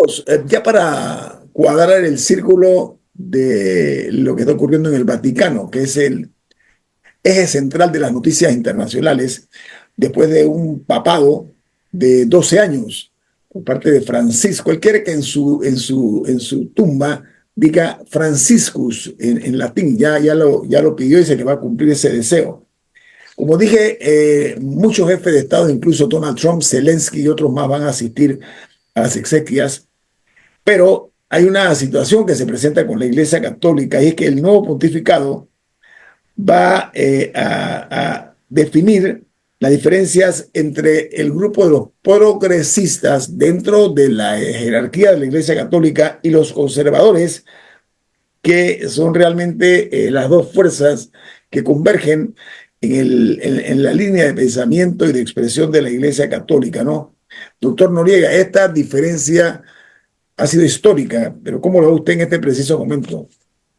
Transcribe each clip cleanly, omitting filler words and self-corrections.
Carlos, ya para cuadrar el círculo de lo que está ocurriendo en el Vaticano, que es el eje central de las noticias internacionales, después de un papado de 12 años por parte de Francisco. Él quiere que en su tumba diga Franciscus en latín, ya lo pidió y se le va a cumplir ese deseo. Como dije, muchos jefes de Estado, incluso Donald Trump, Zelensky y otros más van a asistir a las exequias, pero hay una situación que se presenta con la Iglesia Católica y es que el nuevo pontificado va a definir las diferencias entre el grupo de los progresistas dentro de la jerarquía de la Iglesia Católica y los conservadores, que son realmente las dos fuerzas que convergen en la línea de pensamiento y de expresión de la Iglesia Católica, ¿no? Doctor Noriega, esta diferencia ha sido histórica, pero ¿cómo lo ve usted en este preciso momento?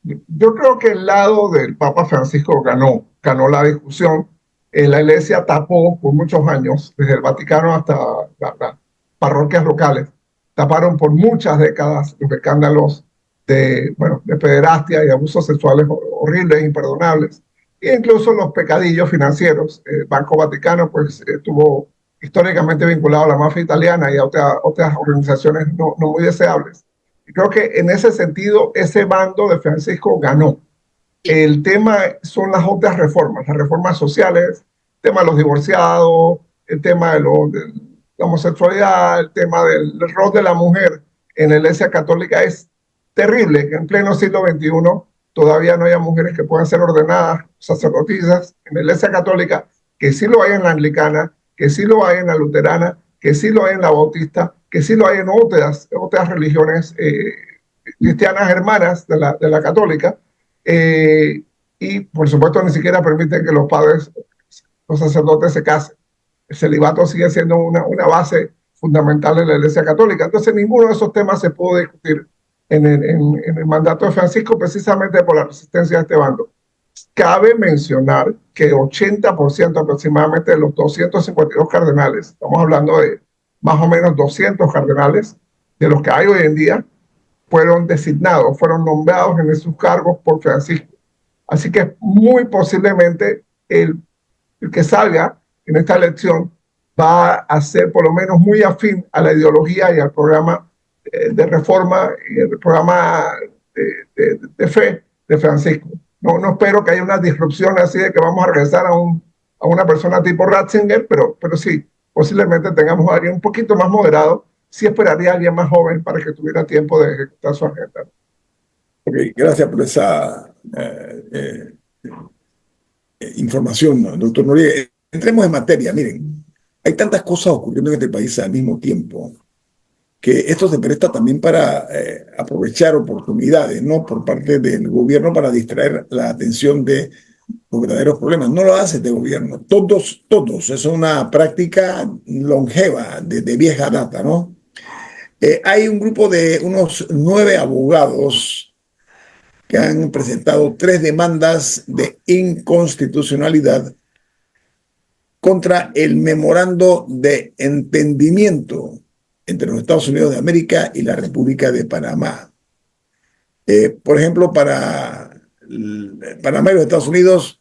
Yo creo que el lado del Papa Francisco ganó la discusión. La Iglesia tapó por muchos años, desde el Vaticano hasta las parroquias locales, taparon por muchas décadas los escándalos de pederastia y abusos sexuales horribles, imperdonables, e incluso los pecadillos financieros. El Banco Vaticano pues estuvo históricamente vinculado a la mafia italiana y a otras organizaciones no muy deseables. Y creo que en ese sentido, ese bando de Francisco ganó. El tema son las reformas sociales, el tema de los divorciados, el tema de la homosexualidad, el tema del rol de la mujer en la Iglesia Católica. Es terrible que en pleno siglo XXI todavía no haya mujeres que puedan ser ordenadas sacerdotisas en la Iglesia Católica, que sí lo hay en la anglicana, que sí lo hay en la luterana, que sí lo hay en la bautista, que sí lo hay en otras religiones cristianas hermanas de la católica. eh, y por supuesto ni siquiera permiten que los padres, los sacerdotes se casen. El celibato sigue siendo una base fundamental de la Iglesia Católica. Entonces ninguno de esos temas se pudo discutir en el mandato de Francisco, precisamente por la resistencia de este bando. Cabe mencionar que 80% aproximadamente de los 252 cardenales, estamos hablando de más o menos 200 cardenales, de los que hay hoy en día, fueron designados, fueron nombrados en esos cargos por Francisco. Así que muy posiblemente el que salga en esta elección va a ser por lo menos muy afín a la ideología y al programa de reforma y el programa de fe de Francisco. No espero que haya una disrupción así de que vamos a regresar a una persona tipo Ratzinger, pero sí, posiblemente tengamos a alguien un poquito más moderado. Sí esperaría a alguien más joven para que tuviera tiempo de ejecutar su agenda. Ok, gracias por esa información, ¿no, doctor Noriega? Entremos en materia. Miren, hay tantas cosas ocurriendo en este país al mismo tiempo que esto se presta también para aprovechar oportunidades, ¿no? Por parte del gobierno para distraer la atención de los verdaderos problemas. No lo hace este gobierno. Todos. Es una práctica longeva, de vieja data, ¿no? Hay un grupo de unos 9 abogados que han presentado 3 demandas de inconstitucionalidad contra el memorando de entendimiento entre los Estados Unidos de América y la República de Panamá. Por ejemplo, para Panamá y los Estados Unidos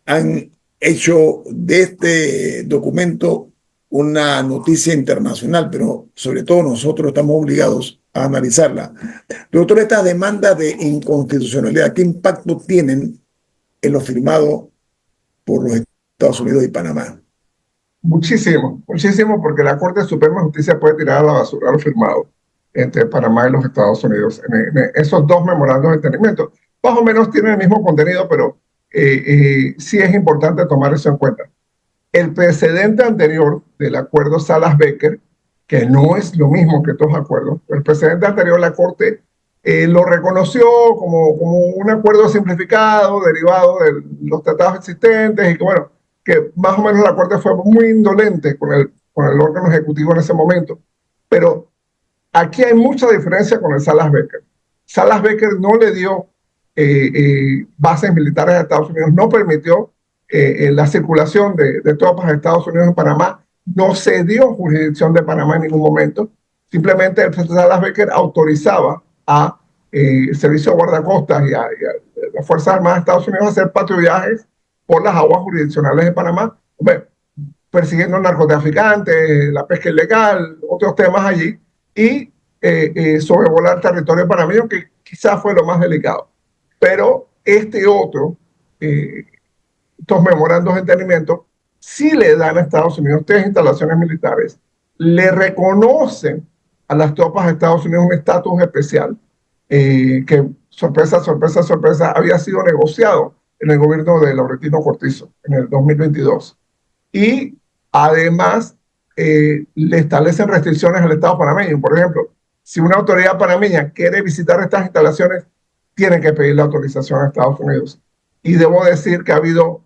han hecho de este documento una noticia internacional, pero sobre todo nosotros estamos obligados a analizarla. Doctor, estas demandas de inconstitucionalidad, ¿qué impacto tienen en lo firmado por los Estados Unidos y Panamá? Muchísimo, muchísimo, porque la Corte Suprema de Justicia puede tirar a la basura lo firmado entre Panamá y los Estados Unidos en esos dos memorandos de entendimiento. Más o menos tienen el mismo contenido, pero sí es importante tomar eso en cuenta. El precedente anterior del acuerdo Salas-Becker, que no es lo mismo que estos acuerdos, el precedente anterior la Corte lo reconoció como un acuerdo simplificado, derivado de los tratados existentes, y que bueno, que más o menos la Corte fue muy indolente con el órgano ejecutivo en ese momento. Pero aquí hay mucha diferencia con el Salas-Becker. Salas-Becker no le dio bases militares a Estados Unidos, no permitió la circulación de tropas a Estados Unidos en Panamá, no se dio jurisdicción de Panamá en ningún momento. Simplemente el presidente Salas Becker autorizaba a Servicio de Guardacostas y a las Fuerzas Armadas de Estados Unidos a hacer patrullajes por las aguas jurisdiccionales de Panamá, bueno, persiguiendo narcotraficantes, la pesca ilegal, otros temas allí, y sobrevolar territorio panameño, que quizás fue lo más delicado. Pero este otro, estos memorandos de entendimiento, sí le dan a Estados Unidos 3 instalaciones militares, le reconocen a las tropas de Estados Unidos un estatus especial que, sorpresa, sorpresa, sorpresa, había sido negociado en el gobierno de Laurentino Cortizo en el 2022. Y además le establecen restricciones al Estado panameño. Por ejemplo, si una autoridad panameña quiere visitar estas instalaciones, tiene que pedir la autorización a Estados Unidos. Y debo decir que ha habido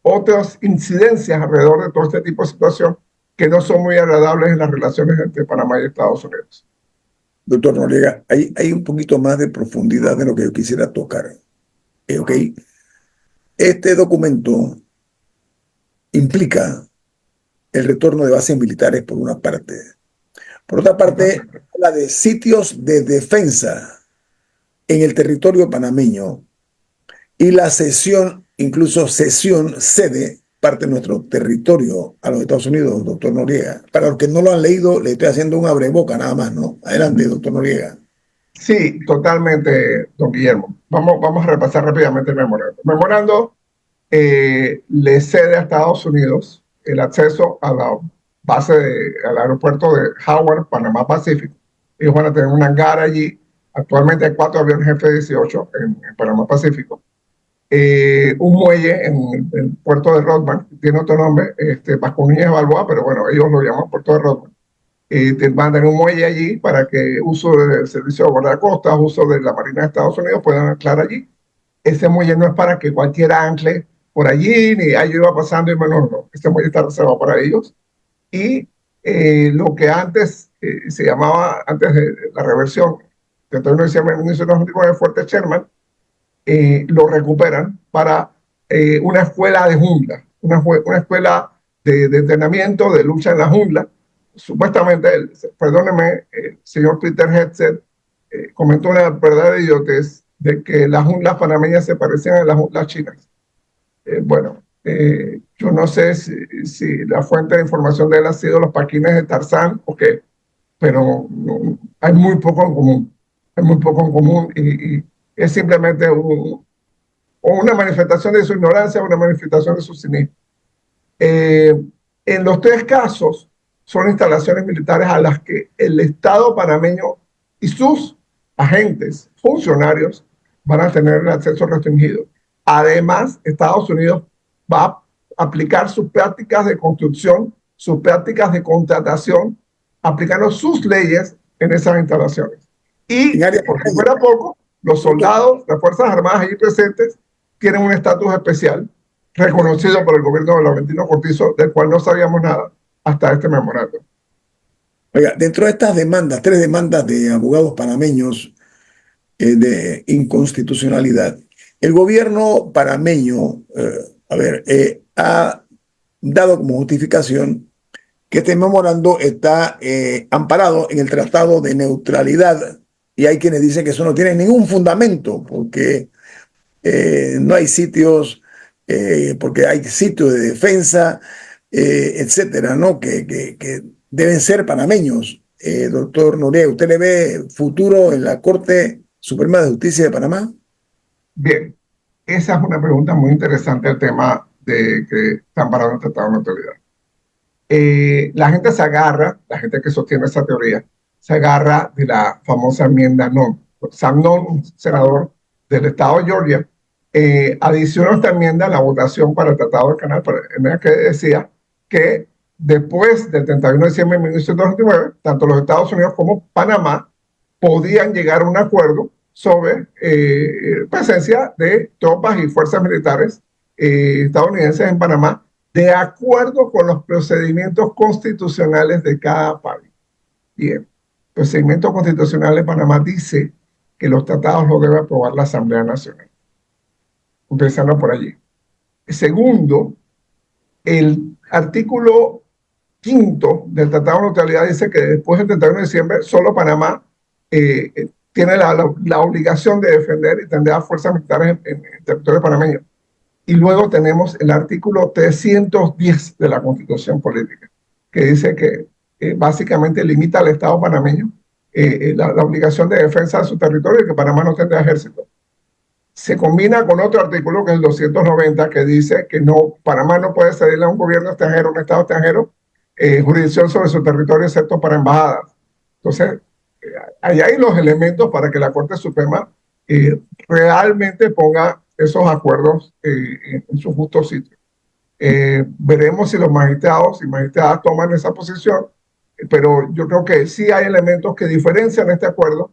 otras incidencias alrededor de todo este tipo de situación que no son muy agradables en las relaciones entre Panamá y Estados Unidos. Doctor Noriega, hay un poquito más de profundidad de lo que yo quisiera tocar. ¿Ok? Este documento implica el retorno de bases militares por una parte. Por otra parte, habla de sitios de defensa en el territorio panameño y la cesión, incluso cesión, cede parte de nuestro territorio a los Estados Unidos, doctor Noriega. Para los que no lo han leído, le estoy haciendo un abreboca nada más, ¿no? Adelante, doctor Noriega. Sí, totalmente, don Guillermo. Vamos a repasar rápidamente el memorando. El memorando le cede a Estados Unidos el acceso a la al aeropuerto de Howard, Panamá Pacífico. Ellos van a tener un hangar allí. Actualmente hay 4 aviones F-18 en Panamá Pacífico. Un muelle en el puerto de Rodman, tiene otro nombre, Vasconillas Balboa, pero bueno, ellos lo llaman puerto de Rodman. Van a tener un muelle allí para que uso del servicio de guardacostas, uso de la Marina de Estados Unidos puedan anclar allí. Ese muelle no es para que cualquiera ancle por allí, ni yo iba pasando y menos, no. Este muelle está reservado para ellos. Y lo que antes se llamaba, antes de la reversión, que entonces no decía en 1999, Fuerte Sherman, lo recuperan para una escuela de jungla, una escuela de entrenamiento, de lucha en la jungla. Supuestamente, perdóneme, el señor Peter Hetzel comentó una verdadera idiotez de que las junglas panameñas se parecían a las junglas chinas. Bueno, yo no sé si la fuente de información de él ha sido los paquines de Tarzán o qué, pero no, hay muy poco en común. Hay muy poco en común y es simplemente una manifestación de su ignorancia, una manifestación de su cinismo. Eh, en los 3 casos son instalaciones militares a las que el Estado panameño y sus agentes, funcionarios, van a tener el acceso restringido. Además, Estados Unidos va a aplicar sus prácticas de construcción, sus prácticas de contratación, aplicando sus leyes en esas instalaciones. En Y, área por si media, fuera poco, los doctor, soldados, las Fuerzas Armadas allí presentes, tienen un estatus especial reconocido por el gobierno de Laurentino Cortizo, del cual no sabíamos nada hasta este memorando. oiga, dentro de estas demandas, 3 demandas de abogados panameños de inconstitucionalidad, el gobierno panameño, ha dado como justificación que este memorando está amparado en el Tratado de Neutralidad y hay quienes dicen que eso no tiene ningún fundamento porque no hay sitios, porque hay sitios de defensa, etcétera, ¿no? Que deben ser panameños. Doctor Noriega, ¿usted le ve futuro en la Corte Suprema de Justicia de Panamá? Bien, esa es una pregunta muy interesante, el tema de que están parados en el Tratado de Neutralidad. La gente se agarra, la gente que sostiene esa teoría, se agarra de la famosa enmienda NON. Sam Non, un senador del estado de Georgia, adicionó esta enmienda a la votación para el Tratado del Canal, en la que decía que después del 31 de diciembre de 1999, tanto los Estados Unidos como Panamá podían llegar a un acuerdo sobre presencia de tropas y fuerzas militares estadounidenses en Panamá de acuerdo con los procedimientos constitucionales de cada país. Bien, el procedimiento constitucional de Panamá dice que los tratados los debe aprobar la Asamblea Nacional. Empezando por allí. Segundo, el artículo quinto del Tratado de Neutralidad dice que después del 31 de diciembre solo Panamá tiene la obligación de defender y tendrá fuerzas militares en el territorio panameño. Y luego tenemos el artículo 310 de la Constitución Política, que dice que básicamente limita al Estado panameño la obligación de defensa de su territorio y que Panamá no tendrá ejército. Se combina con otro artículo que es el 290 que dice que no, Panamá no puede cederle a un gobierno extranjero, un Estado extranjero, jurisdicción sobre su territorio excepto para embajadas. Entonces, ahí hay los elementos para que la Corte Suprema realmente ponga esos acuerdos en su justo sitio. Veremos si los magistrados y magistradas toman esa posición, pero yo creo que sí hay elementos que diferencian este acuerdo,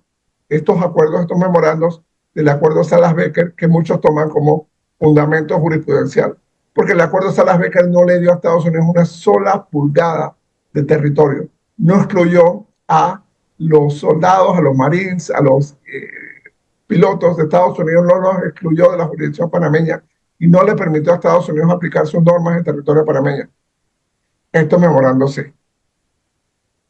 estos acuerdos, estos memorandos del acuerdo Salas-Becker, que muchos toman como fundamento jurisprudencial, porque el acuerdo Salas-Becker no le dio a Estados Unidos una sola pulgada de territorio, no excluyó a los soldados, a los marines, a los pilotos de Estados Unidos, no los excluyó de la jurisdicción panameña y no le permitió a Estados Unidos aplicar sus normas en territorio panameño. Esto memorando sí.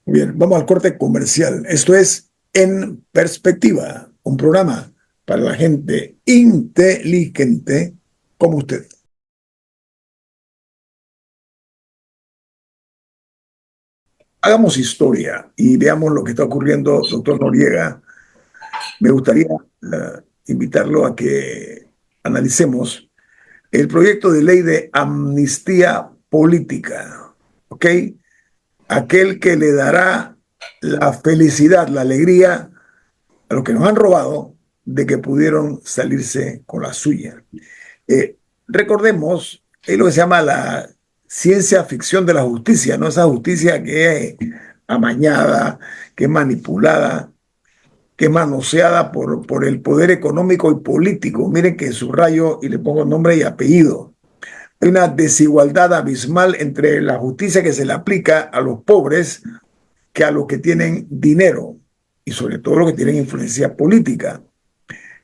Bien, vamos al corte comercial. Esto es En Perspectiva, un programa para la gente inteligente como usted. Hagamos historia y veamos lo que está ocurriendo, doctor Noriega. Me gustaría invitarlo a que analicemos el proyecto de ley de amnistía política, ¿ok? Aquel que le dará la felicidad, la alegría a los que nos han robado de que pudieron salirse con la suya. Recordemos, es lo que se llama la ciencia ficción de la justicia, ¿no? Esa justicia que es amañada, que es manipulada, que es manoseada por el poder económico y político. Miren que subrayo y le pongo nombre y apellido. Hay una desigualdad abismal entre la justicia que se le aplica a los pobres que a los que tienen dinero y sobre todo los que tienen influencia política.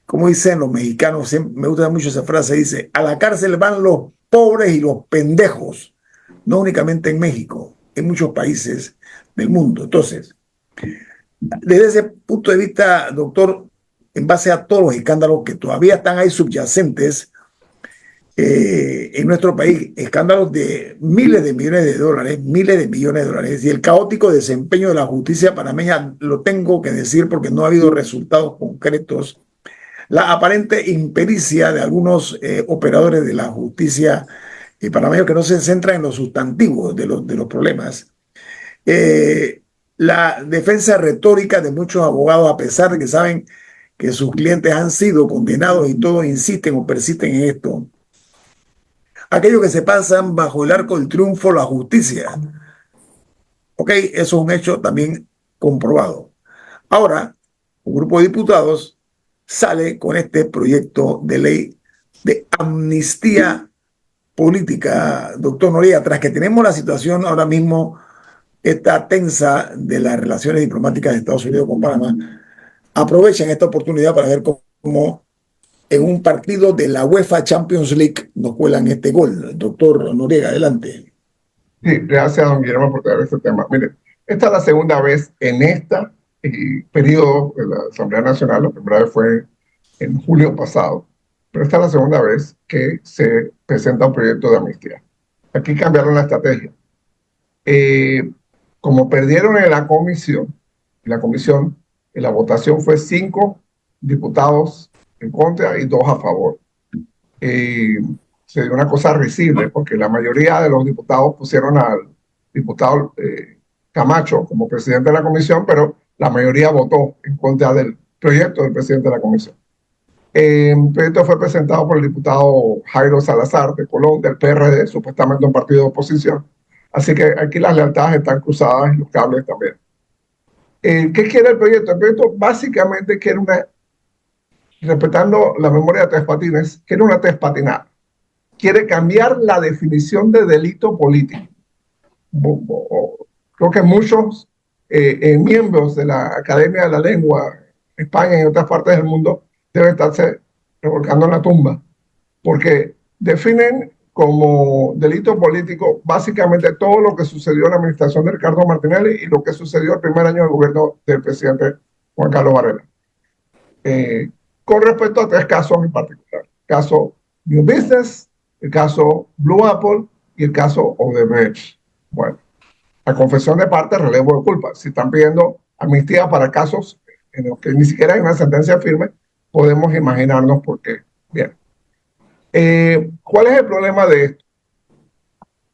Como dicen los mexicanos, me gusta mucho esa frase, dice, a la cárcel van los pobres y los pendejos, no únicamente en México, en muchos países del mundo. Entonces, desde ese punto de vista, doctor, en base a todos los escándalos que todavía están ahí subyacentes en nuestro país, escándalos de miles de millones de dólares, miles de millones de dólares, y el caótico desempeño de la justicia panameña, lo tengo que decir porque no ha habido resultados concretos, la aparente impericia de algunos operadores de la justicia panameños que no se centran en los sustantivos de los problemas. La defensa retórica de muchos abogados, a pesar de que saben que sus clientes han sido condenados y todos insisten o persisten en esto. Aquellos que se pasan bajo el arco del triunfo la justicia. Ok, eso es un hecho también comprobado. Ahora, un grupo de diputados sale con este proyecto de ley de amnistía política, doctor Noriega, tras que tenemos la situación ahora mismo, esta tensa de las relaciones diplomáticas de Estados Unidos con Panamá, aprovechen esta oportunidad para ver cómo en un partido de la UEFA Champions League nos cuelan este gol. Doctor Noriega, adelante. Sí, gracias, don Guillermo, por traer este tema. Mire, esta es la segunda vez en este periodo de la Asamblea Nacional, la primera vez fue en julio pasado, pero esta es la segunda vez que se presenta un proyecto de amnistía. Aquí cambiaron la estrategia. Como perdieron en la comisión, la votación fue 5 diputados en contra y 2 a favor. Se dio una cosa risible porque la mayoría de los diputados pusieron al diputado Camacho como presidente de la comisión, pero la mayoría votó en contra del proyecto del presidente de la comisión. El proyecto fue presentado por el diputado Jairo Salazar de Colón, del PRD, supuestamente un partido de oposición. Así que aquí las lealtades están cruzadas y los cables también. ¿Qué quiere el proyecto? El proyecto básicamente quiere respetando la memoria de Tres Patines, quiere una trespatinada. Quiere cambiar la definición de delito político. Creo que muchos miembros de la Academia de la Lengua en España y en otras partes del mundo deben estarse revolcando en la tumba, porque definen como delito político básicamente todo lo que sucedió en la administración de Ricardo Martinelli y lo que sucedió el primer año del gobierno del presidente Juan Carlos Varela. Eh, con respecto a tres casos en particular. El caso New Business, el caso Blue Apple y el caso Odebrecht. Bueno, la confesión de parte, relevo de culpa. Si están pidiendo amnistía para casos en los que ni siquiera hay una sentencia firme, podemos imaginarnos por qué. Bien. ¿Cuál es el problema de esto?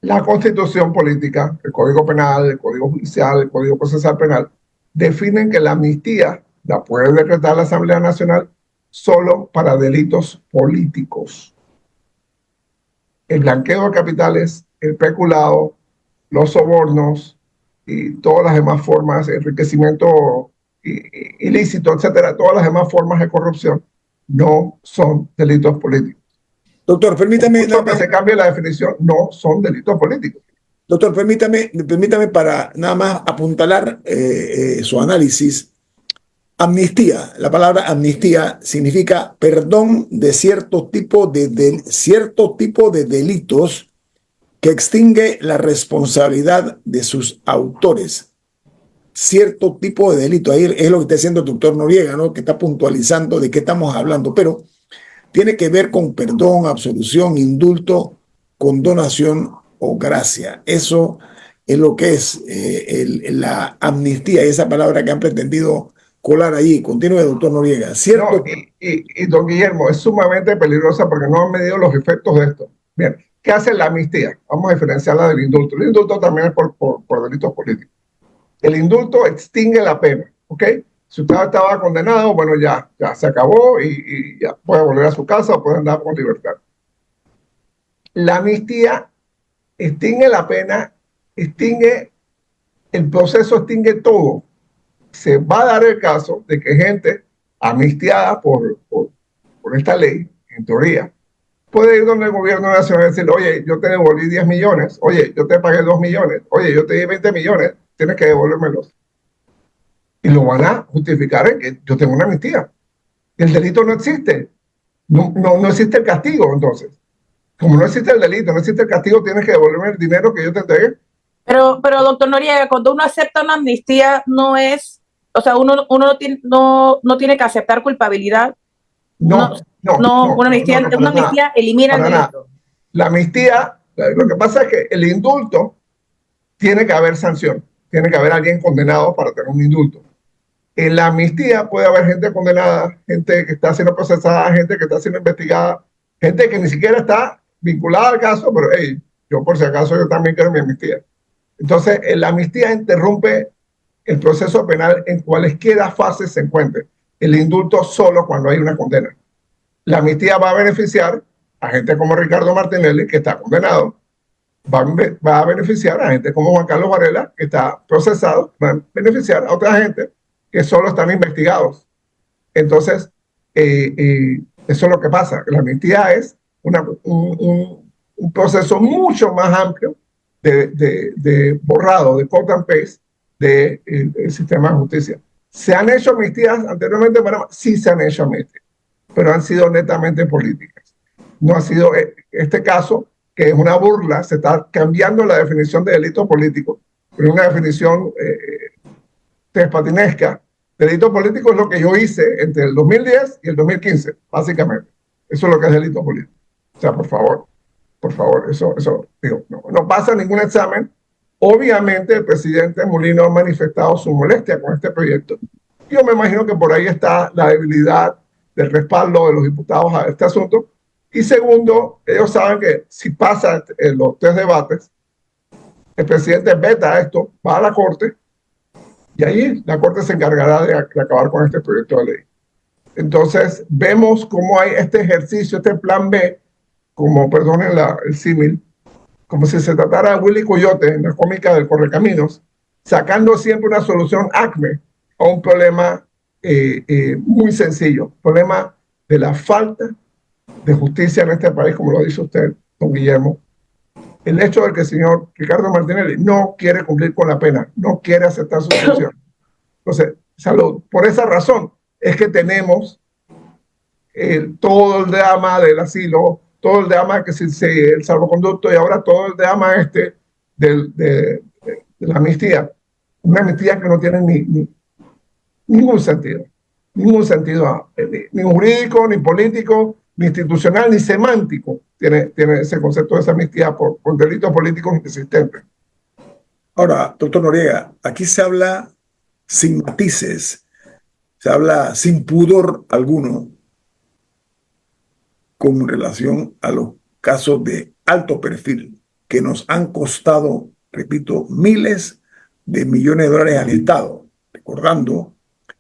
La Constitución política, el Código Penal, el Código Judicial, el Código Procesal Penal, definen que la amnistía la puede decretar la Asamblea Nacional solo para delitos políticos. El blanqueo de capitales, el peculado, los sobornos y todas las demás formas, enriquecimiento ilícito, etcétera, todas las demás formas de corrupción no son delitos políticos. Doctor, permítame, Mucho que se cambie la definición, no son delitos políticos. doctor, permítame para nada más apuntalar su análisis. Amnistía, la palabra amnistía significa perdón de cierto tipo cierto tipo de delitos que extingue la responsabilidad de sus autores. Cierto tipo de delito. Ahí es lo que está diciendo el doctor Noriega, ¿no? Que está puntualizando de qué estamos hablando, pero tiene que ver con perdón, absolución, indulto, condonación o gracia. Eso es lo que es la amnistía y esa palabra que han pretendido colar allí. Continúe, doctor Noriega. ¿Cierto? No, don Guillermo, es sumamente peligrosa porque no han medido los efectos de esto. Bien, ¿qué hace la amnistía? Vamos a diferenciarla del indulto. El indulto también es por delitos políticos. El indulto extingue la pena, ¿ok? Si usted estaba condenado, bueno, ya se acabó y ya puede volver a su casa o puede andar con libertad. La amnistía extingue la pena, extingue el proceso, extingue todo. Se va a dar el caso de que gente amnistiada por esta ley, en teoría, puede ir donde el gobierno nacional y decirle, oye, yo te devolví 10 millones, oye, yo te pagué 2 millones, oye, yo te di 20 millones, tienes que devolvérmelos. Y lo van a justificar en que yo tengo una amnistía. El delito no existe. No existe el castigo, entonces. Como no existe el delito, no existe el castigo, tienes que devolverme el dinero que yo te entregué. Pero doctor Noriega, cuando uno acepta una amnistía, no es, o sea, uno no tiene que aceptar culpabilidad. No, Una amnistía elimina el delito. La amnistía, lo que pasa es que el indulto tiene que haber sanción, tiene que haber alguien condenado para tener un indulto. En la amnistía puede haber gente condenada, gente que está siendo procesada, gente que está siendo investigada, gente que ni siquiera está vinculada al caso, pero hey, yo por si acaso yo también quiero mi amnistía. Entonces, la amnistía interrumpe el proceso penal en cualesquiera fases se encuentre. El indulto solo cuando hay una condena. La amnistía va a beneficiar a gente como Ricardo Martinelli, que está condenado, va a beneficiar a gente como Juan Carlos Varela, que está procesado, va a beneficiar a otra gente que solo están investigados. Entonces, eso es lo que pasa. La amnistía es un proceso mucho más amplio de borrado, de cut and paste del sistema de justicia. ¿Se han hecho amnistías anteriormente? Bueno, sí se han hecho amnistías, pero han sido netamente políticas. No ha sido este caso, que es una burla, se está cambiando la definición de delito político, pero una definición tespatinesca. Delito político es lo que yo hice entre el 2010 y el 2015, básicamente. Eso es lo que es delito político. O sea, por favor, eso digo, no pasa ningún examen. Obviamente el presidente Mulino ha manifestado su molestia con este proyecto. Yo me imagino que por ahí está la debilidad del respaldo de los diputados a este asunto. Y segundo, ellos saben que si pasa en los 3 debates, el presidente veta esto, va a la Corte, y ahí la Corte se encargará de acabar con este proyecto de ley. Entonces, vemos cómo hay este ejercicio, este plan B, como, perdonen el símil, como si se tratara de Willy Coyote en la cómica del Correcaminos, sacando siempre una solución acme a un problema muy sencillo, problema de la falta de justicia en este país, como lo dice usted, don Guillermo. El hecho de que el señor Ricardo Martinelli no quiere cumplir con la pena, no quiere aceptar su sanción. Entonces, salud. Por esa razón es que tenemos todo el drama del asilo, todo el drama que se el salvoconducto y ahora todo el drama de la amnistía. Una amnistía que no tiene ningún sentido. Ningún sentido, ni jurídico, ni político, ni institucional, ni semántico tiene ese concepto de esa amnistía por delitos políticos inexistentes. Ahora, doctor Noriega, aquí se habla sin matices, se habla sin pudor alguno con relación a los casos de alto perfil que nos han costado, repito, miles de millones de dólares al Estado, recordando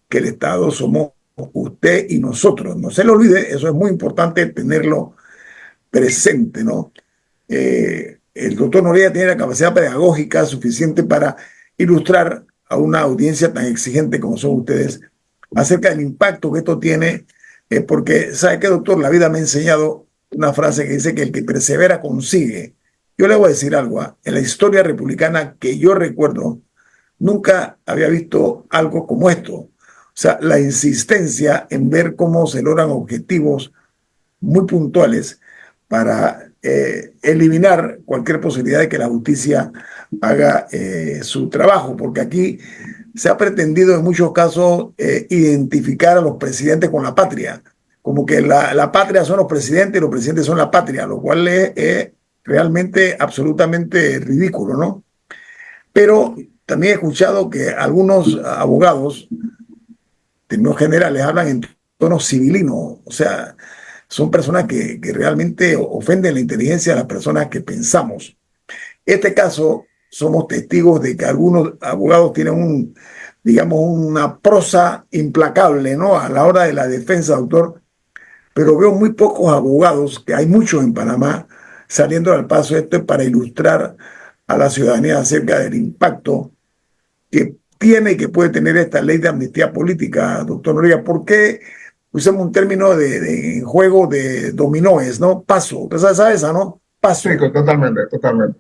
que el Estado somos usted y nosotros. No se lo olvide, eso es muy importante tenerlo presente, ¿no? El doctor Noriega tiene la capacidad pedagógica suficiente para ilustrar a una audiencia tan exigente como son ustedes acerca del impacto que esto tiene, porque, ¿sabe qué, doctor? La vida me ha enseñado una frase que dice que el que persevera consigue. Yo le voy a decir algo, en la historia republicana que yo recuerdo, nunca había visto algo como esto. O sea, la insistencia en ver cómo se logran objetivos muy puntuales para eliminar cualquier posibilidad de que la justicia haga su trabajo, porque aquí se ha pretendido en muchos casos identificar a los presidentes con la patria, como que la patria son los presidentes y los presidentes son la patria, lo cual es realmente absolutamente ridículo, ¿no? Pero también he escuchado que algunos abogados, en términos generales, hablan en tono civilino, o sea, son personas que realmente ofenden la inteligencia de las personas que pensamos. Este caso, somos testigos de que algunos abogados tienen digamos, una prosa implacable, ¿no? A la hora de la defensa, doctor, pero veo muy pocos abogados, que hay muchos en Panamá, saliendo al paso esto para ilustrar a la ciudadanía acerca del impacto que tiene y que puede tener esta ley de amnistía política, doctor Noriega. ¿Por qué usamos un término de juego de dominóes, ¿no? Paso. ¿Usted sabe esa, no? Paso. Sí, totalmente, totalmente.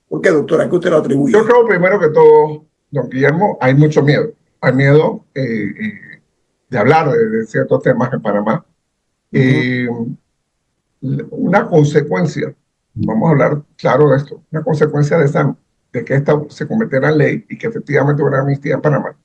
¿Por qué, doctora? ¿A qué usted lo atribuye? Yo creo primero que todo, don Guillermo, hay mucho miedo. Hay miedo de hablar de ciertos temas en Panamá. Una consecuencia, vamos a hablar claro de esto, una consecuencia de que esta se convirtiera en ley y que efectivamente hubiera amnistía en Panamá.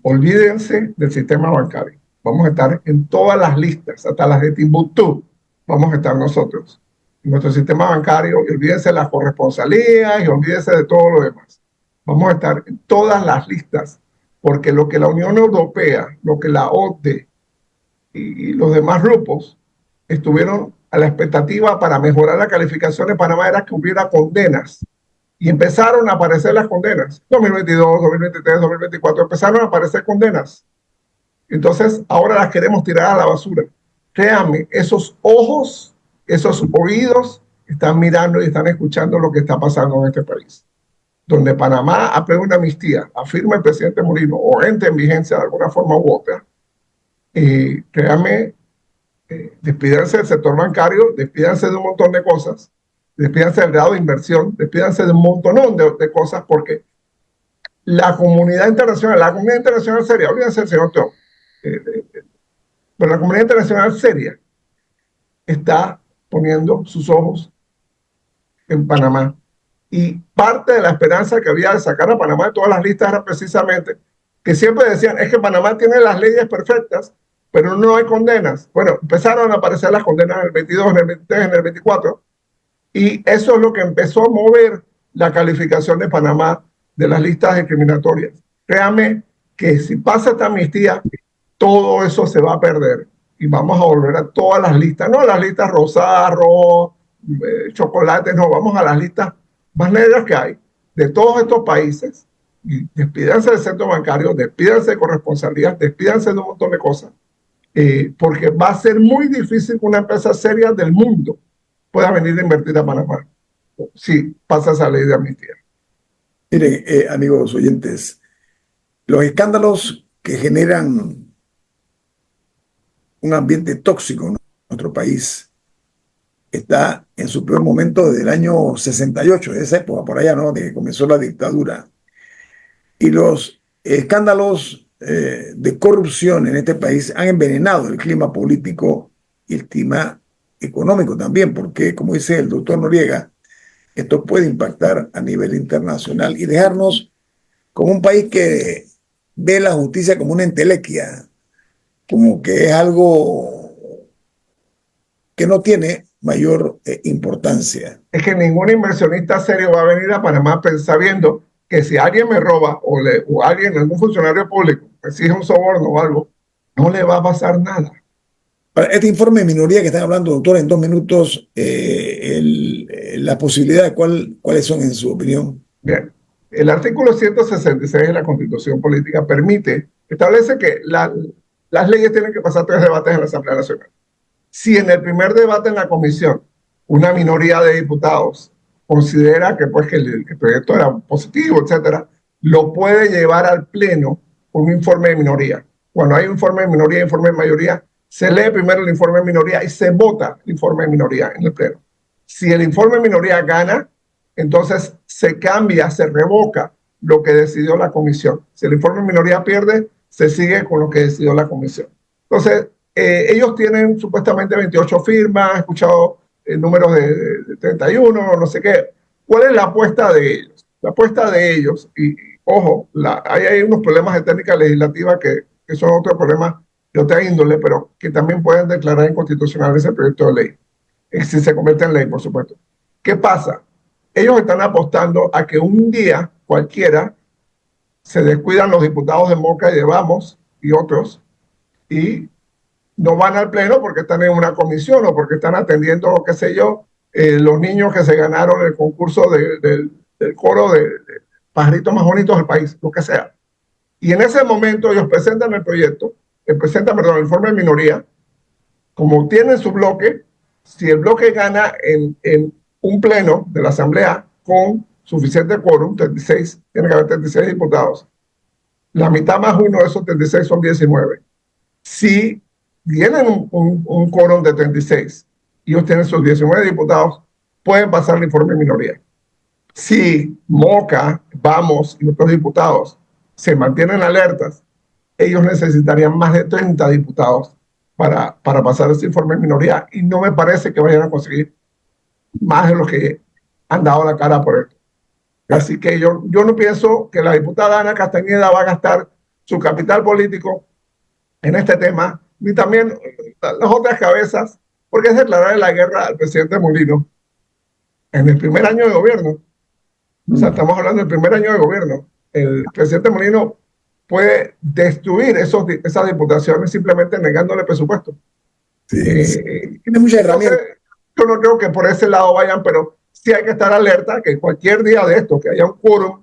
Olvídense del sistema bancario. Vamos a estar en todas las listas, hasta las de Timbuktu. Vamos a estar nosotros en nuestro sistema bancario, y olvídense de las corresponsalías y olvídense de todo lo demás. Vamos a estar en todas las listas, porque lo que la Unión Europea, lo que la OCDE y los demás grupos estuvieron a la expectativa para mejorar la calificación de Panamá era que hubiera condenas. Y empezaron a aparecer las condenas. 2022, 2023, 2024, empezaron a aparecer condenas. Entonces, ahora las queremos tirar a la basura. Créanme, esos ojos, esos oídos están mirando y están escuchando lo que está pasando en este país. Donde Panamá aprueba una amnistía, afirma el presidente Moreno, o entre en vigencia de alguna forma u otra, créanme, despídanse del sector bancario, despídanse de un montón de cosas, despídanse del grado de inversión, despídanse de un montón de cosas, porque la comunidad internacional seria, olvídense el señor Trump, pero la comunidad internacional seria está poniendo sus ojos en Panamá. Y parte de la esperanza que había de sacar a Panamá de todas las listas era precisamente que siempre decían, es que Panamá tiene las leyes perfectas, pero no hay condenas. Bueno, empezaron a aparecer las condenas en el 22, en el 23, en el 24, y eso es lo que empezó a mover la calificación de Panamá de las listas discriminatorias. Créame que si pasa esta amnistía, todo eso se va a perder y vamos a volver a todas las listas, no a las listas rosadas, arroz, chocolate, no, vamos a las listas más negras que hay de todos estos países. Y despídanse del centro bancario, despídanse de corresponsalías, despídanse de un montón de cosas, porque va a ser muy difícil que una empresa seria del mundo pueda venir a invertir a Panamá si pasa esa ley de amnistía. Miren, amigos oyentes, los escándalos que generan un ambiente tóxico en nuestro país está en su peor momento desde el año 68, de esa época, por allá, ¿no? De que comenzó la dictadura. Y los escándalos de corrupción en este país han envenenado el clima político y el clima económico también, porque como dice el doctor Noriega, esto puede impactar a nivel internacional y dejarnos como un país que ve la justicia como una entelequia, como que es algo que no tiene mayor importancia. Es que ningún inversionista serio va a venir a Panamá sabiendo que si alguien me roba o alguien, algún funcionario público, me exige un soborno o algo, no le va a pasar nada. Para este informe de minoría que están hablando, doctor, en 2 minutos, la posibilidad de cuáles son en su opinión. Bien, el artículo 166 de la Constitución Política establece que las leyes tienen que pasar 3 debates en la Asamblea Nacional. Si en el primer debate en la comisión una minoría de diputados considera que, pues, que el proyecto era positivo, etcétera, lo puede llevar al pleno un informe de minoría. Cuando hay un informe de minoría e informe de mayoría, se lee primero el informe de minoría y se vota el informe de minoría en el pleno. Si el informe de minoría gana, entonces se cambia, se revoca lo que decidió la comisión. Si el informe de minoría pierde, se sigue con lo que decidió la comisión. Entonces, ellos tienen supuestamente 28 firmas, he escuchado números de 31, no sé qué. ¿Cuál es la apuesta de ellos? La apuesta de ellos, y ojo, hay unos problemas de técnica legislativa que son otros problemas de otra índole, pero que también pueden declarar inconstitucional ese proyecto de ley, si se convierte en ley, por supuesto. ¿Qué pasa? Ellos están apostando a que un día cualquiera se descuidan los diputados de Moca y de Vamos y otros, y no van al pleno porque están en una comisión o porque están atendiendo, qué sé yo, los niños que se ganaron el concurso del coro de pajaritos más bonitos del país, lo que sea. Y en ese momento ellos presentan el proyecto, presentan, perdón, el informe de minoría, como tienen su bloque, si el bloque gana en un pleno de la Asamblea con suficiente quórum, 36, tiene que haber 36 diputados, la mitad más uno de esos 36 son 19. Si tienen un quórum de 36 y ellos tienen sus 19 diputados, pueden pasar el informe de minoría. Si Moca, Vamos y otros diputados se mantienen alertas, ellos necesitarían más de 30 diputados para pasar ese informe de minoría, y no me parece que vayan a conseguir más de los que han dado la cara por esto. Así que yo no pienso que la diputada Ana Castañeda va a gastar su capital político en este tema, ni también las otras cabezas, porque es declarar la guerra al presidente Molino en el primer año de gobierno. O sea, estamos hablando del primer año de gobierno. El presidente Molino puede destruir esas diputaciones simplemente negándole presupuesto. Sí. Tiene muchas herramientas. Yo no creo que por ese lado vayan, pero sí hay que estar alerta que cualquier día de esto, que haya un quórum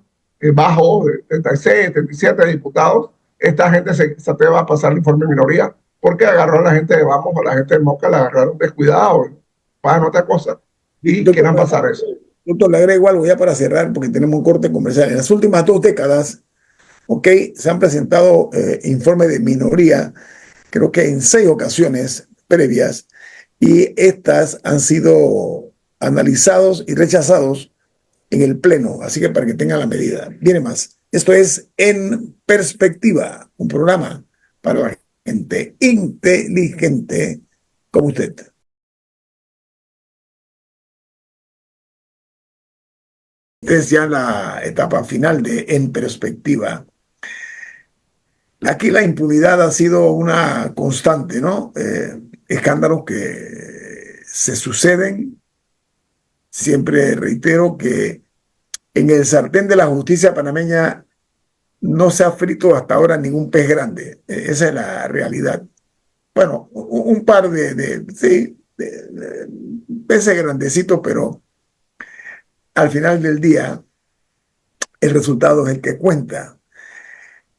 bajo de 36, 37 diputados, esta gente se atreva a pasar el informe de minoría, porque agarró a la gente de Vamos o a la gente de Moca, la agarraron descuidado, pagan otra cosa y quieran pasar eso. Doctor, le agrego algo ya para cerrar, porque tenemos un corte comercial. En las últimas 2 décadas, se han presentado informes de minoría, creo que en 6 ocasiones previas, y estas han sido analizados y rechazados en el Pleno, así que para que tengan la medida. Viene más. Esto es En Perspectiva, un programa para la gente inteligente como usted. Es ya la etapa final de En Perspectiva. Aquí la impunidad ha sido una constante, ¿no? Escándalos que se suceden. Siempre reitero que en el sartén de la justicia panameña no se ha frito hasta ahora ningún pez grande. Esa es la realidad. Bueno, un par sí, de peces grandecitos, pero al final del día el resultado es el que cuenta.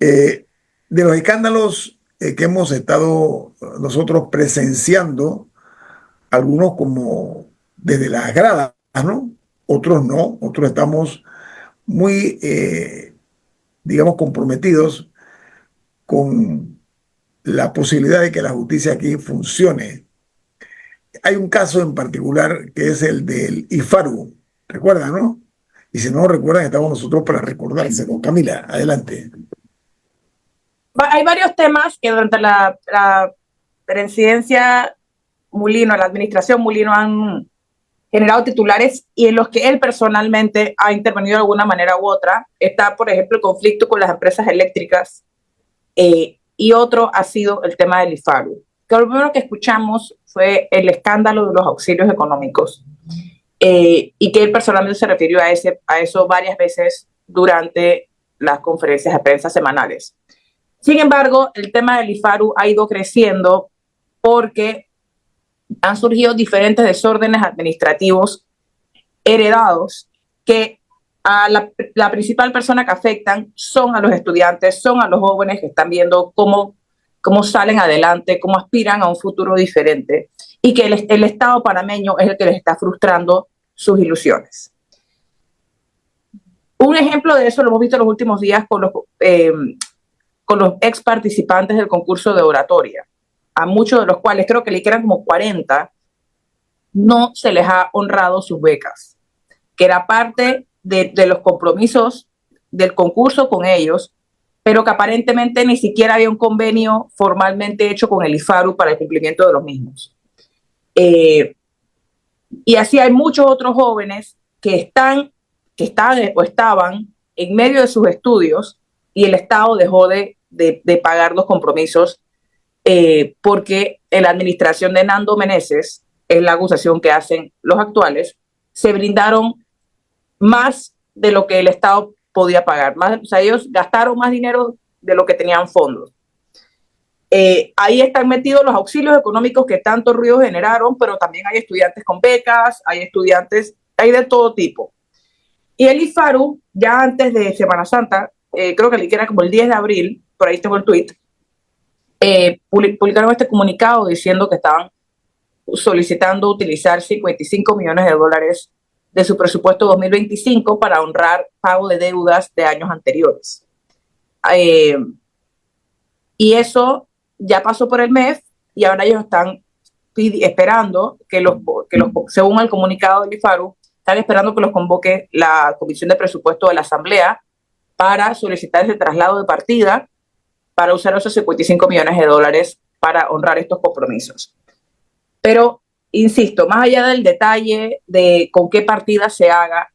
De los escándalos que hemos estado nosotros presenciando, algunos como desde las gradas, ¿no? Otros no, otros estamos muy, digamos, comprometidos con la posibilidad de que la justicia aquí funcione. Hay un caso en particular que es el del IFARU, ¿recuerdan, no? Y si no lo recuerdan, estamos nosotros para recordárselo. Camila, adelante. Hay varios temas que durante la presidencia Mulino, la administración Mulino han generado titulares y en los que él personalmente ha intervenido de alguna manera u otra. Está, por ejemplo, el conflicto con las empresas eléctricas y otro ha sido el tema del IFARU. Que lo primero que escuchamos fue el escándalo de los auxilios económicos y que él personalmente se refirió a eso varias veces durante las conferencias de prensa semanales. Sin embargo, el tema del IFARU ha ido creciendo porque han surgido diferentes desórdenes administrativos heredados que a la principal persona que afectan son a los estudiantes, son a los jóvenes que están viendo cómo salen adelante, cómo aspiran a un futuro diferente y que el Estado panameño es el que les está frustrando sus ilusiones. Un ejemplo de eso lo hemos visto en los últimos días con los ex participantes del concurso de oratoria, a muchos de los cuales, creo que le quedan como 40, no se les ha honrado sus becas, que era parte de los compromisos del concurso con ellos, pero que aparentemente ni siquiera había un convenio formalmente hecho con el IFARU para el cumplimiento de los mismos. Y así hay muchos otros jóvenes que están o estaban en medio de sus estudios y el Estado dejó de pagar los compromisos porque en la administración de Nando Meneses, es la acusación que hacen los actuales, se brindaron más de lo que el Estado podía pagar. O sea, ellos gastaron más dinero de lo que tenían fondos. Ahí están metidos los auxilios económicos que tanto ruido generaron, pero también hay estudiantes con becas, hay de todo tipo. Y el IFARU, ya antes de Semana Santa, creo que era como el 10 de abril, por ahí tengo el tweet, publicaron este comunicado diciendo que estaban solicitando utilizar $55 millones de su presupuesto 2025 para honrar pago de deudas de años anteriores. Y eso ya pasó por el MEF y ahora ellos están esperando según el comunicado del IFARU, están esperando que los convoque la Comisión de Presupuesto de la Asamblea para solicitar ese traslado de partida para usar esos $55 millones para honrar estos compromisos. Pero, insisto, más allá del detalle de con qué partida se haga,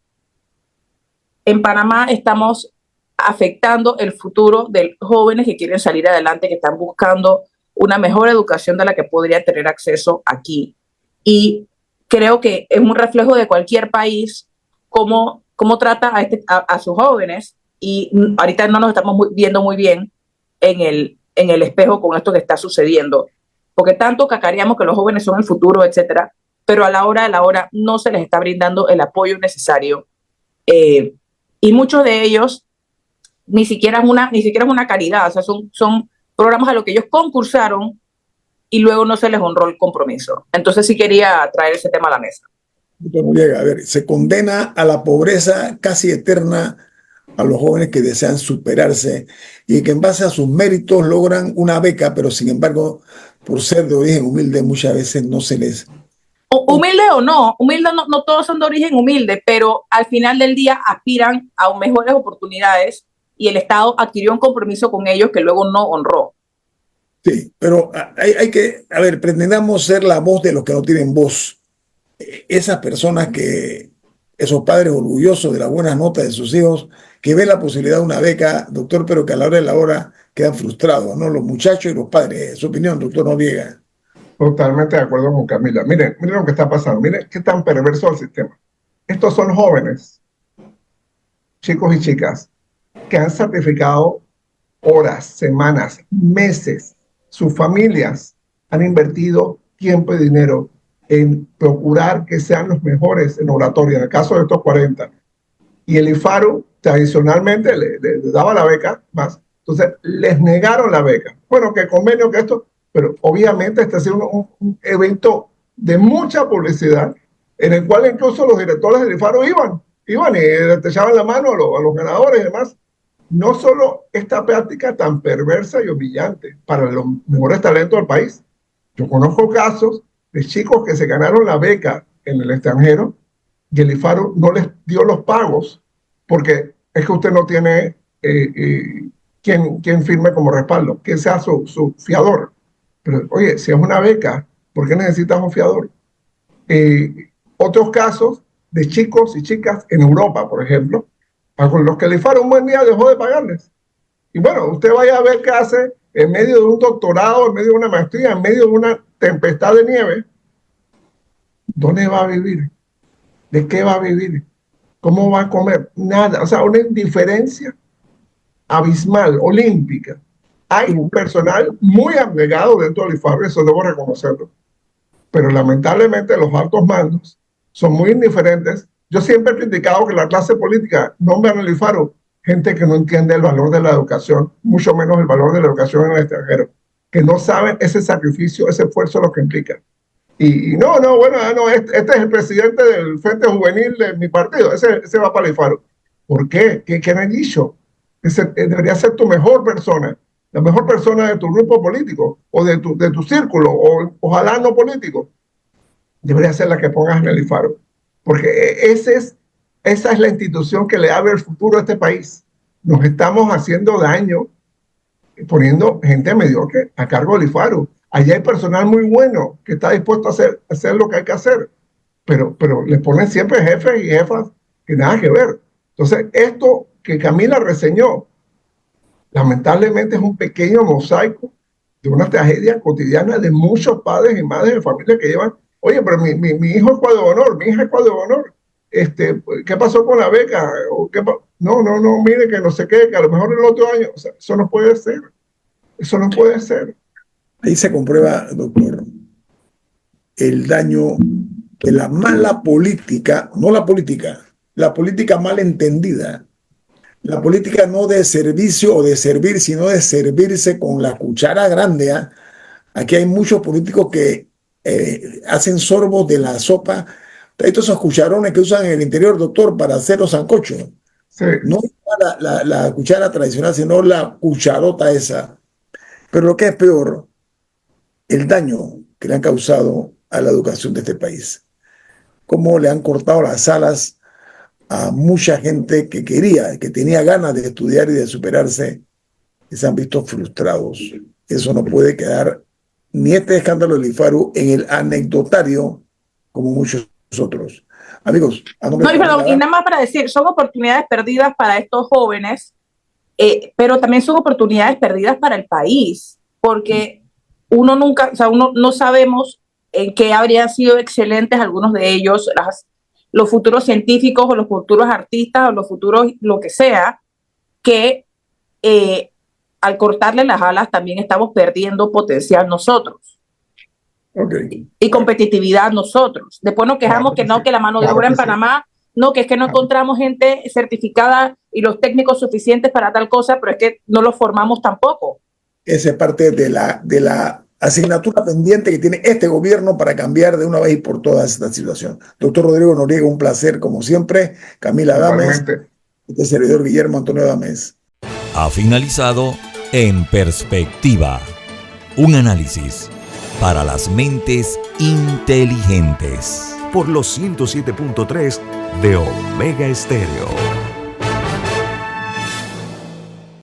en Panamá estamos afectando el futuro de jóvenes que quieren salir adelante, que están buscando una mejor educación de la que podrían tener acceso aquí. Y creo que es un reflejo de cualquier país cómo trata a sus jóvenes, y ahorita no nos estamos viendo muy bien en el espejo con esto que está sucediendo, porque tanto cacareamos que los jóvenes son el futuro, etcétera, pero a la hora de la hora no se les está brindando el apoyo necesario, y muchos de ellos ni siquiera es una caridad, o sea, son programas a los que ellos concursaron y luego no se les honró el compromiso. Entonces sí quería traer ese tema a la mesa. A ver, se condena a la pobreza casi eterna a los jóvenes que desean superarse y que en base a sus méritos logran una beca, pero sin embargo, por ser de origen humilde, muchas veces no se les... Humilde o no, no todos son de origen humilde, pero al final del día aspiran a mejores oportunidades y el Estado adquirió un compromiso con ellos que luego no honró. Sí, pero hay que, a ver, pretendamos ser la voz de los que no tienen voz. Esas personas esos padres orgullosos de las buenas notas de sus hijos, que ven la posibilidad de una beca, doctor, pero que a la hora de la hora quedan frustrados, ¿no? Los muchachos y los padres. Su opinión, doctor Noriega. Totalmente de acuerdo con Camila. Miren lo que está pasando. Miren qué tan perverso el sistema. Estos son jóvenes, chicos y chicas, que han sacrificado horas, semanas, meses. Sus familias han invertido tiempo y dinero en procurar que sean los mejores en oratoria, en el caso de estos 40. Y el IFARU tradicionalmente le daba la beca más. Entonces, les negaron la beca. Bueno, que convenio, que esto, pero obviamente este ha sido un evento de mucha publicidad, en el cual incluso los directores del IFARU iban y te echaban la mano a los ganadores y demás. No solo esta práctica tan perversa y humillante para los mejores talentos del país. Yo conozco casos de chicos que se ganaron la beca en el extranjero y el IFARU no les dio los pagos porque es que usted no tiene quien firme como respaldo, que sea su fiador. Pero oye, si es una beca ¿Por qué necesitas un fiador? Otros casos de chicos y chicas en Europa, por ejemplo, a los que el IFARU un buen día dejó de pagarles. Y bueno, usted vaya a ver qué hace en medio de un doctorado, en medio de una maestría, en medio de una tempestad de nieve. ¿Dónde va a vivir? ¿De qué va a vivir? ¿Cómo va a comer? Nada. O sea, una indiferencia abismal, olímpica. Hay personal muy abnegado dentro del IFARU, eso debo reconocerlo. Pero lamentablemente los altos mandos son muy indiferentes. Yo siempre he criticado que la clase política nombra en el IFARU gente que no entiende el valor de la educación, mucho menos el valor de la educación en el extranjero, que no saben ese sacrificio, ese esfuerzo lo que implica. Y bueno, este es el presidente del Frente Juvenil de mi partido, ese va para el IFARU. ¿Por qué? ¿Qué han dicho? Ese debería ser tu mejor persona, la mejor persona de tu grupo político o de tu círculo, o ojalá no político. Debería ser la que pongas en el IFARU. Porque esa es la institución que le abre el futuro a este país. Nos estamos haciendo daño poniendo gente mediocre a cargo del IFARU. Allá hay personal muy bueno que está dispuesto a hacer lo que hay que hacer, pero le ponen siempre jefes y jefas que nada que ver. Entonces, esto que Camila reseñó, lamentablemente es un pequeño mosaico de una tragedia cotidiana de muchos padres y madres de familia que llevan, oye, pero mi hijo es cuadro de honor, mi hija es cuadro de honor. ¿Qué pasó con la beca? No, mire que no sé qué, que a lo mejor el otro año, o sea, eso no puede ser. Eso no puede ser. Ahí se comprueba, doctor, el daño que la mala política, no la política mal entendida, la política no de servicio o de servir, sino de servirse con la cuchara grande. ¿Eh? Aquí hay muchos políticos que hacen sorbos de la sopa. Hay todos esos cucharones que usan en el interior, doctor, para hacer los sancochos. Sí. No la cuchara tradicional, sino la cucharota esa. Pero lo que es peor, el daño que le han causado a la educación de este país. Cómo le han cortado las alas a mucha gente que quería, que tenía ganas de estudiar y de superarse, y se han visto frustrados. Eso no puede quedar ni este escándalo del IFARU en el anecdotario como muchos otros. Amigos, y nada más para decir, son oportunidades perdidas para estos jóvenes, pero también son oportunidades perdidas para el país, porque uno no sabemos en qué habrían sido excelentes algunos de ellos, los futuros científicos o los futuros artistas o los futuros lo que sea, que al cortarle las alas también estamos perdiendo potencial nosotros. Okay. Y competitividad nosotros. Después nos quejamos que la mano de obra en Panamá, que es que no encontramos gente certificada y los técnicos suficientes para tal cosa, pero es que no los formamos tampoco. Esa es parte de la asignatura pendiente que tiene este gobierno para cambiar de una vez y por todas esta situación. Doctor Rodrigo Noriega, un placer como siempre. Camila Adames, este servidor Guillermo Antonio Adames. Ha finalizado En Perspectiva, un análisis para las mentes inteligentes por los 107.3 de Omega Estéreo.